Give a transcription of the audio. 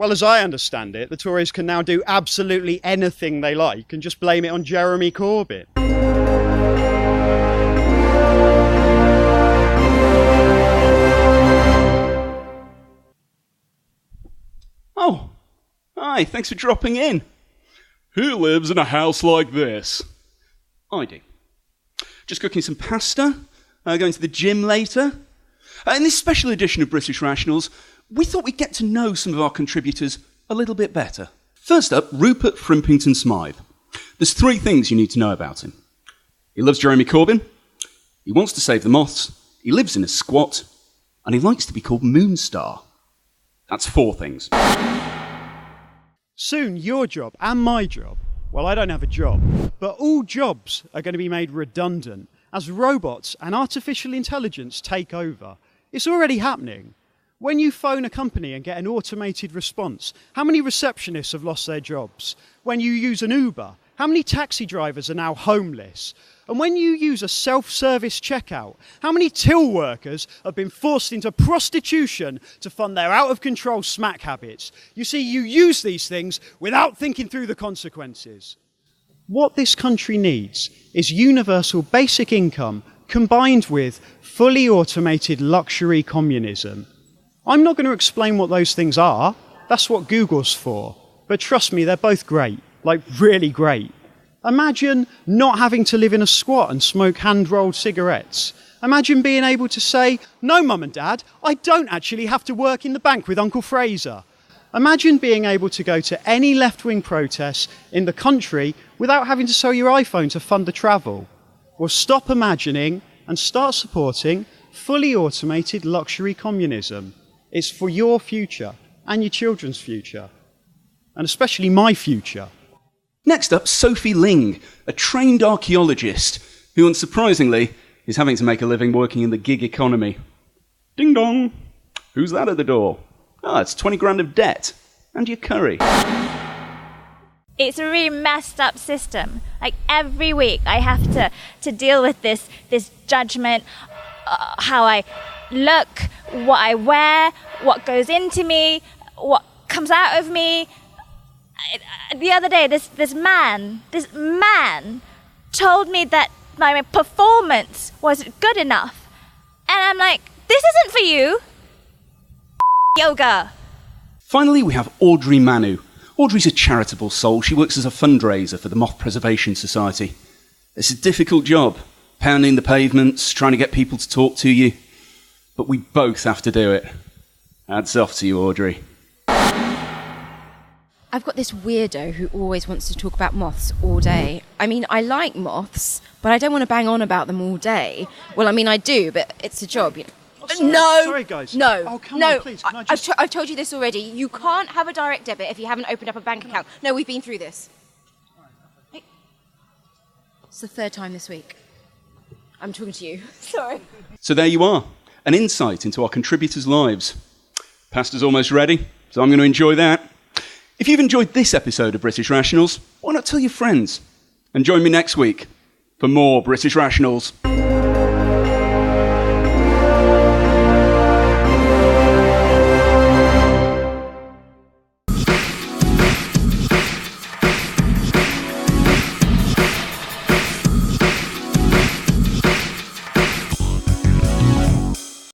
Well, as I understand it, the Tories can now do absolutely anything they like and just blame it on Jeremy Corbyn. Oh, hi, thanks for dropping in. Who lives in a house like this? I do. Just cooking some pasta, going to the gym later. In this special edition of British Rationals, we thought we'd get to know some of our contributors a little bit better. First up, Rupert Frimpington-Smythe. There's 3 things you need to know about him. He loves Jeremy Corbyn, he wants to save the moths, he lives in a squat, and he likes to be called Moonstar. That's 4 things. Soon your job and my job, well, I don't have a job, but all jobs are going to be made redundant as robots and artificial intelligence take over. It's already happening. When you phone a company and get an automated response, how many receptionists have lost their jobs? When you use an Uber, how many taxi drivers are now homeless? And when you use a self-service checkout, how many till workers have been forced into prostitution to fund their out-of-control smack habits? You see, you use these things without thinking through the consequences. What this country needs is universal basic income combined with fully automated luxury communism. I'm not going to explain what those things are. That's what Google's for. But trust me, they're both great. Like, really great. Imagine not having to live in a squat and smoke hand-rolled cigarettes. Imagine being able to say, no, Mum and Dad, I don't actually have to work in the bank with Uncle Fraser. Imagine being able to go to any left-wing protests in the country without having to sell your iPhone to fund the travel. Well, stop imagining and start supporting fully automated luxury communism. It's for your future and your children's future, and especially my future. Next up, Sophie Ling, a trained archaeologist who, unsurprisingly, is having to make a living working in the gig economy. Ding dong! Who's that at the door? It's 20 grand of debt. And your curry. It's a really messed up system. Like, every week I have to deal with this judgment, how I look, what I wear, what goes into me, what comes out of me. The other day, this man told me that my performance wasn't good enough. And I'm like, this isn't for you. Yoga. Finally, we have Audrey Manu. Audrey's a charitable soul. She works as a fundraiser for the Moth Preservation Society. It's a difficult job, pounding the pavements, trying to get people to talk to you. But we both have to do it. Hats off to you, Audrey. I've got this weirdo who always wants to talk about moths all day. I mean, I like moths, but I don't want to bang on about them all day. Well, I mean, I do, but it's a job, you know. Sorry, guys. No. Oh, come on, please. Can I just... I've told you this already. You can't have a direct debit if you haven't opened up a bank account. No, we've been through this. Hey. It's the 3rd time this week. I'm talking to you. Sorry. So there you are, an insight into our contributors' lives. Pasta's almost ready, so I'm going to enjoy that. If you've enjoyed this episode of British Rationals, why not tell your friends? And join me next week for more British Rationals.